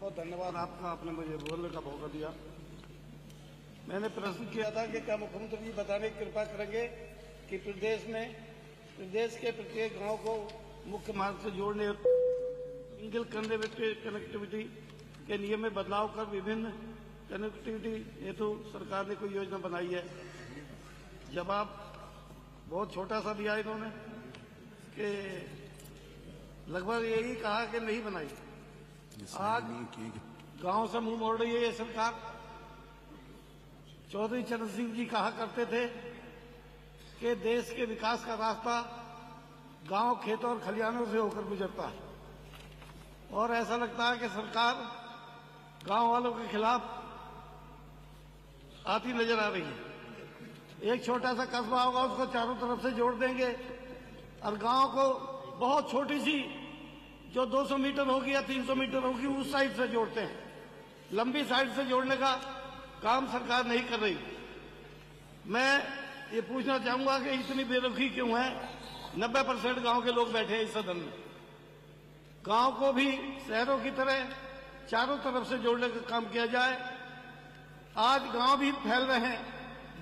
बहुत धन्यवाद आपका, आपने मुझे बोलने का मौका दिया। मैंने प्रश्न किया था कि क्या मुख्यमंत्री जी बताने की कृपा करेंगे कि प्रदेश के प्रत्येक गांव को मुख्य मार्ग से जोड़ने सिंगल कनेक्टिविटी के नियम में बदलाव कर विभिन्न कनेक्टिविटी हेतु सरकार ने कोई योजना बनाई है। जवाब बहुत छोटा सा दिया इन्होंने कि लगभग यही कहा कि नहीं बनाई। आज गांव से मुंह मोड़ रही है ये सरकार। चौधरी चरण सिंह जी कहा करते थे कि देश के विकास का रास्ता गांव, खेतों और खलिहानों से होकर गुजरता है, और ऐसा लगता है कि सरकार गांव वालों के खिलाफ आती नजर आ रही है। एक छोटा सा कस्बा होगा, उसको चारों तरफ से जोड़ देंगे और गांव को बहुत छोटी सी जो 200 मीटर होगी या 300 मीटर होगी उस साइड से जोड़ते हैं। लंबी साइड से जोड़ने का काम सरकार नहीं कर रही। मैं ये पूछना चाहूंगा कि इतनी बेरुखी क्यों है? 90% गांव के लोग बैठे हैं इस सदन में। गांव को भी शहरों की तरह चारों तरफ से जोड़ने का काम किया जाए। आज गांव भी फैल रहे हैं,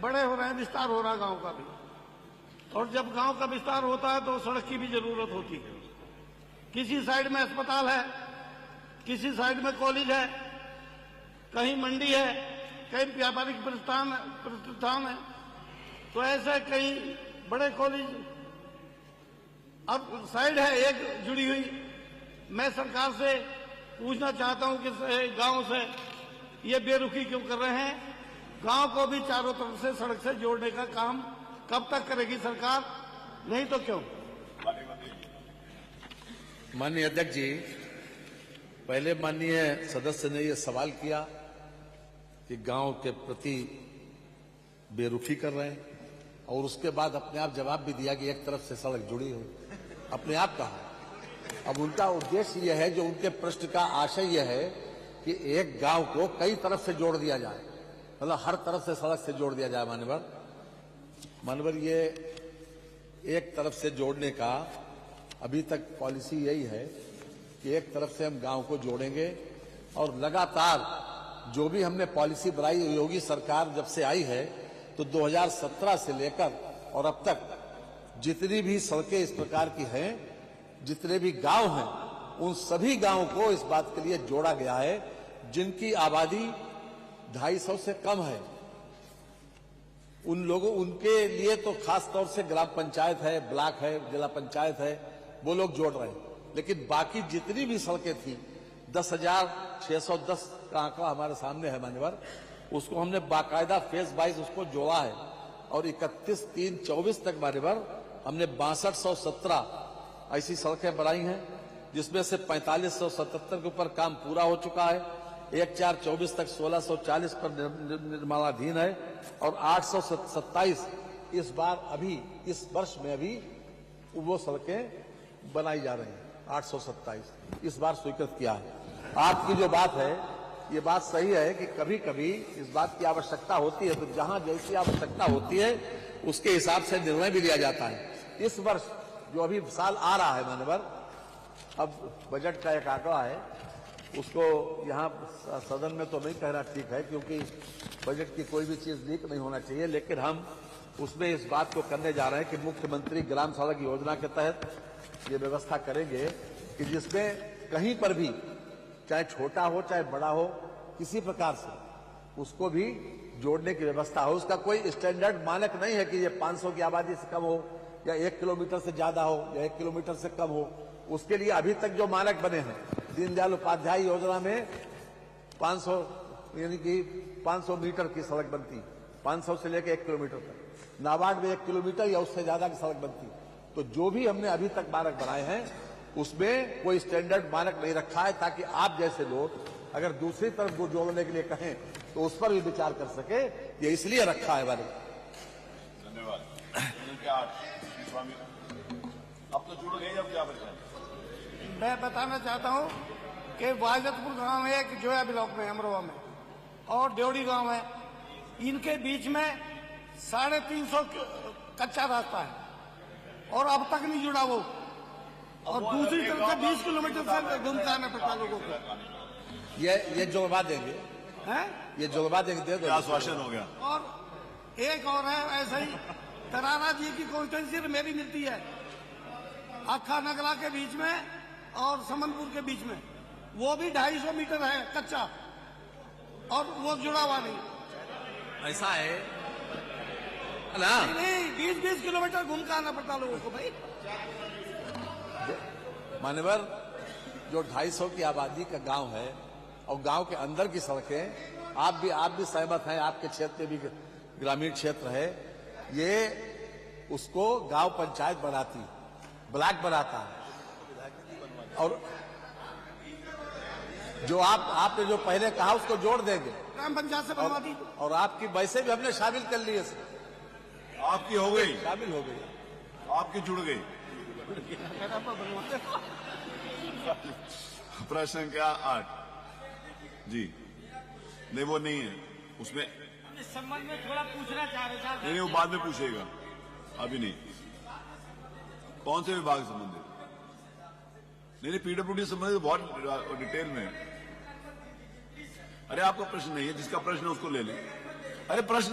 बड़े हो रहे हैं, विस्तार हो रहा है गांव का भी। और जब गांव का विस्तार होता है तो सड़क की भी जरूरत होती है। किसी साइड में अस्पताल है, किसी साइड में कॉलेज है, कहीं मंडी है, कहीं व्यापारिक प्रतिष्ठान है, तो ऐसे कई बड़े कॉलेज अब साइड है एक जुड़ी हुई। मैं सरकार से पूछना चाहता हूं कि गांव से ये बेरुखी क्यों कर रहे हैं? गांव को भी चारों तरफ से सड़क से जोड़ने का काम कब तक करेगी सरकार? नहीं तो क्यों? माननीय अध्यक्ष जी, पहले माननीय सदस्य ने यह सवाल किया कि गांव के प्रति बेरुखी कर रहे हैं, और उसके बाद अपने आप जवाब भी दिया कि एक तरफ से सड़क जुड़ी हो। अपने आप कहा। अब उनका उद्देश्य यह है, जो उनके प्रश्न का आशय यह है कि एक गांव को कई तरफ से जोड़ दिया जाए, मतलब हर तरफ से सड़क से जोड़ दिया जाए। मानवर ये एक तरफ से जोड़ने का अभी तक पॉलिसी यही है कि एक तरफ से हम गांव को जोड़ेंगे, और लगातार जो भी हमने पॉलिसी बनाई, योगी सरकार जब से आई है तो 2017 से लेकर और अब तक जितनी भी सड़कें इस प्रकार की हैं, जितने भी गांव हैं, उन सभी गांवों को इस बात के लिए जोड़ा गया है जिनकी आबादी 250 से कम है। उनके लिए तो खास तौर से ग्राम पंचायत है, ब्लॉक है, जिला पंचायत है, वो लोग जोड़ रहे हैं। लेकिन बाकी जितनी भी सड़कें थी, 10,610 का आंकड़ा हमारे सामने है मान्यवर, उसको हमने बाकायदा फेज वाइज उसको जोड़ा है, और 31/3/24 तक मान्यवर हमने 6217 ऐसी सड़कें बनाई हैं, जिसमें से 4577 के ऊपर काम पूरा हो चुका है। 1/4/24 तक 1640 पर निर्माणाधीन है, और 827 इस बार अभी इस वर्ष में अभी वो सड़कें बनाई जा रही हैं। 827 इस बार स्वीकृत किया है। आपकी जो बात है, ये बात सही है कि कभी कभी इस बात की आवश्यकता होती है, तो जहां जैसी आवश्यकता होती है उसके हिसाब से निर्णय भी लिया जाता है। इस वर्ष जो अभी साल आ रहा है मानवर, अब बजट का एक आंकड़ा है, उसको यहाँ सदन में तो नहीं कहना ठीक है, क्योंकि बजट की कोई भी चीज लीक नहीं होना चाहिए, लेकिन हम उसमें इस बात को करने जा रहे हैं कि मुख्यमंत्री ग्राम सड़क योजना के तहत ये व्यवस्था करेंगे कि जिसमें कहीं पर भी, चाहे छोटा हो चाहे बड़ा हो, किसी प्रकार से उसको भी जोड़ने की व्यवस्था हो। उसका कोई स्टैंडर्ड मानक नहीं है कि ये 500 की आबादी से कम हो, या 1 किलोमीटर से ज्यादा हो, या 1 किलोमीटर से कम हो। उसके लिए अभी तक जो मानक बने हैं, दीनदयाल उपाध्याय योजना में 500 यानी कि 500 मीटर की सड़क बनती, 500 से लेकर 1 किलोमीटर तक। नाबार्ड में 1 किलोमीटर या उससे ज्यादा की सड़क बनती। तो जो भी हमने अभी तक मानक बनाए हैं, उसमें कोई स्टैंडर्ड मानक नहीं रखा है, ताकि आप जैसे लोग अगर दूसरी तरफ को जोड़ने के लिए कहें तो उस पर भी विचार कर सके। ये इसलिए रखा है वाले। धन्यवाद। अब तो जुड़ गए, अब क्या बचा? मैं बताना चाहता हूं कि वाजतपुर गांव है एक जोया ब्लॉक में, अमरोहा में, और ड्योढ़ी गांव है, इनके बीच में 350 कच्चा रास्ता है, और अब तक नहीं जुड़ा वो। और दूसरी तरफ से 20 किलोमीटर से घूमता आना पड़ता लोगों को। ये जुड़वा देंगे, हैं? ये जुड़वा देंगे, दे क्या दो। आश्वासन हो गया? और एक और है ऐसा ही, तरारा जी की कॉन्स्टिट्यूंसी मेरी मिलती है अखा नगरा के बीच में और समनपुर के बीच में, वो भी 250 मीटर है कच्चा और वो जुड़ा हुआ नहीं। ऐसा है ना? नहीं 20-20 किलोमीटर घूम के आना पड़ता लोगों को भाई। मान्यवर, जो 250 की आबादी का गांव है और गांव के अंदर की सड़कें, आप भी सहमत हैं, आपके क्षेत्र में भी ग्रामीण क्षेत्र है, ये उसको गांव पंचायत बनाती, ब्लॉक बनाता है। और जो आपने जो पहले कहा उसको जोड़ देंगे ग्राम पंचायत से बनवा दी। और आपकी वैसे भी हमने शामिल कर ली है, आपकी हो गई, शामिल हो गई। आपकी जुड़ गई। प्रश्न संख्या 8 जी, नहीं वो नहीं है उसमें, इस संबंध में थोड़ा पूछना चाह रहे साहब। नहीं वो बाद में पूछेगा, अभी नहीं। कौन से विभाग से संबंधित? नहीं पीडब्ल्यूडी संबंधित बहुत डिटेल में है। अरे आपका प्रश्न नहीं है, जिसका प्रश्न है उसको ले लें। अरे प्रश्न